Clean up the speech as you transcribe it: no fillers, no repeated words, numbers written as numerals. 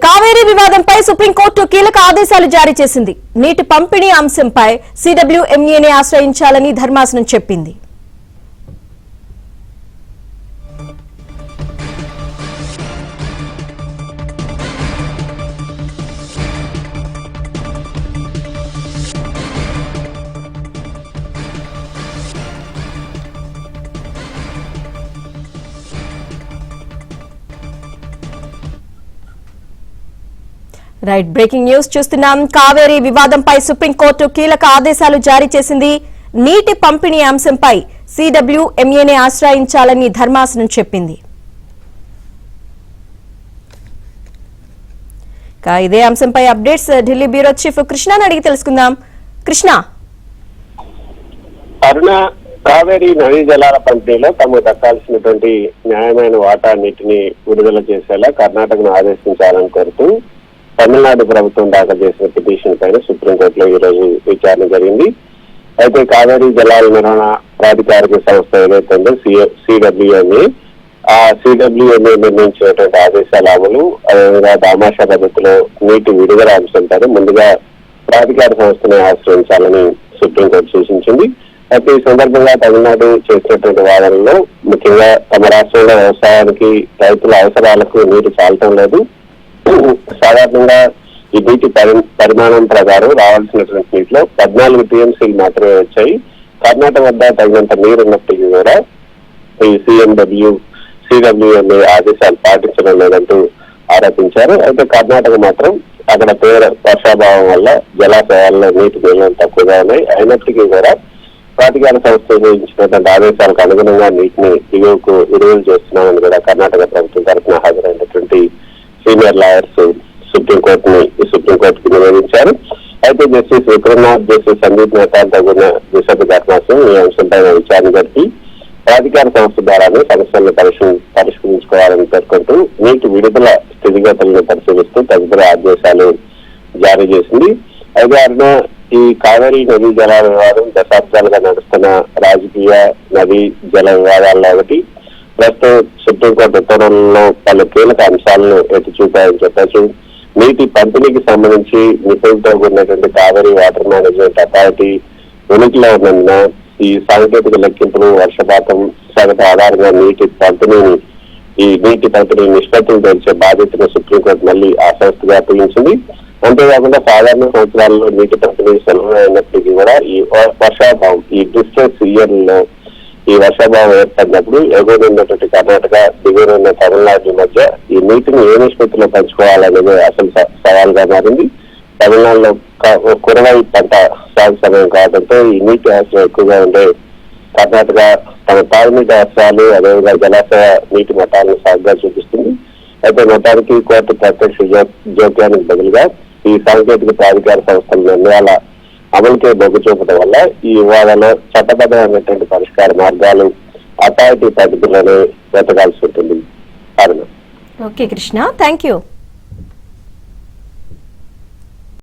కావేరీ వివాదంపై సుప్రీంకోర్టు కీలక ఆదేశాలు జారీ చేసింది. నీటి పంపిణీ అంశంపై CWMAని ఆశ్రయించాలని ధర్మాసనం చెప్పింది. రైట్, బ్రేకింగ్ న్యూస్ చూస్తున్నాం. కావేరీ వివాదంపై సుప్రీంకోర్టు కీలక ఆదేశాలు జారీ చేసింది. నీటి పంపిణీ అంశంపై CWMAని ఆశ్రయించాలని ధర్మాసనం చెప్పింది. ఇదే అంశంపై అప్డేట్స్ ఢిల్లీ బ్యూరో చీఫ్ కృష్ణని అడిగి తెలుసుకుందాం. కృష్ణ, అరుణ, కావేరీ నదీ జలాల పంపిణీలో తమకు దక్కాల్సినటువంటి న్యాయమైన వాటా నీటిని విడుదల చేసేలా కర్ణాటకను ఆదేశించాలని కోరుతూ తమిళనాడు ప్రభుత్వం దాఖలు చేసిన పిటిషన్ పైన సుప్రీంకోర్టులో ఈ రోజు విచారణ జరిగింది. అయితే కావేరీ జలాల నిర్వహణ ప్రాధికారిక సంస్థ ఏదైతే ఉందో CWMA, ఆ CWMA నిర్ణయించినటువంటి ఆదేశాల అమలు, అదేవిధంగా దామాషా పద్ధతిలో నీటి విడుదల అంశంపై ముందుగా ప్రాధికార సంస్థని ఆశ్రయించాలని సుప్రీంకోర్టు సూచించింది. అయితే ఈ సందర్భంగా తమిళనాడు చేసినటువంటి వాదనలో ముఖ్యంగా తమ రాష్ట్రంలో వ్యవసాయానికి రైతుల అవసరాలకు నీరు చాలటం లేదు. సాధారణంగా ఈ నీటి పరిమాణం ప్రకారం రావాల్సినటువంటి నీటిలో 14 TMCలు మాత్రమే వచ్చాయి. కర్ణాటక వద్ద తగినంత నీరు ఉన్నప్పటికీ కూడా ఈ CWMA ఆదేశాలు పాటించడం లేదంటూ ఆరోపించారు. అయితే కర్ణాటక మాత్రం అక్కడ తీవ్ర వర్షాభావం వల్ల జలాశయాల్లో నీటి నిల్వలు తక్కువగా ఉన్నాయి. అయినప్పటికీ కూడా ప్రాధికార సంస్థ నిర్ణయించినటువంటి ఆదేశాలకు అనుగుణంగా నీటిని దిగువకు విడుదల చేస్తున్నామని కూడా కర్ణాటక ప్రభుత్వం తరఫున హాజరైనటువంటి సీనియర్ లాయర్స్ సుప్రీంకోర్టుకి నివేదించారు. అయితే జస్టిస్ విక్రమ్నాథ్, జస్టిస్ సందీప్ నేతాలతో కూడిన ద్విసభ్య ధర్మాసనం ఈ అంశంపై విచారణ జరిపి ప్రాధికార సంస్థ ద్వారానే సమస్యలను పరిష్కరించుకోవాలని పేర్కొంటూ నీటి విడుదల స్థితిగతులను పరిశీలిస్తూ తదుపరి ఆదేశాలు జారీ చేసింది. అయితే అరుణ, ఈ కావేరీ నదీ జలాల వివాదం దశాబ్దాలుగా నడుస్తున్న రాజకీయ నదీ జల వివాదాల్లో ఒకటి. ప్రస్తుతం సుప్రీంకోర్టు ఉత్తర్వులలో పలు కీలక అంశాలను ఎత్తి చూపాయని చెప్పచ్చు. నీటి పంపిణీకి సంబంధించి నిపుణులతో కూడినటువంటి కావేరీ వాటర్ మేనేజ్మెంట్ అథారిటీ ఉనికిలో ఉన్నందున ఈ సాంకేతిక లెక్కింపులు, వర్షపాతం సగటు ఆధారంగా నీటి పంపిణీ నిష్పత్తులు తెలిసే బాధ్యతను సుప్రీంకోర్టు మళ్ళీ ఆ సంస్థగా అప్పగించింది. అంతేకాకుండా సాధారణ సంవత్సరాల్లో నీటి పంపిణీ సులభమైనప్పటికీ కూడా ఈ వర్షాభావం, ఈ డిస్ట్రెస్ ఇయర్లో ఈ వర్షాభావం ఏర్పడినప్పుడు ఎగువన ఉన్నటువంటి కర్ణాటక, దిగువన ఉన్న తమిళనాడు మధ్య ఈ నీటిని ఏ నిష్పత్తిలో పంచుకోవాలనేది అసలు సవాల్గా మారింది. తమిళనాడులో కురవై పంట సాగు సమయం కావడంతో ఈ నీటి అవసరం ఎక్కువగా ఉండే కర్ణాటక తమ తాగునీటి అవసరాలు, అదేవిధంగా జలాశయ నీటి మట్టాలను సాగుగా చూపిస్తుంది. అయితే మొత్తానికి కోర్టు ప్రత్యక్ష జోక్యానికి బదులుగా ఈ సాంకేతిక ప్రాధికార సంస్థల నిర్ణయాల అమలుకే మొగ్గు చూపడం వల్ల ఈ వివాదంలో చట్టబద్ధమైనటువంటి పరిష్కార మార్గాలు అథారిటీ పద్ధతులను వెతకాల్సి ఉంటుంది. Okay Krishna, thank you.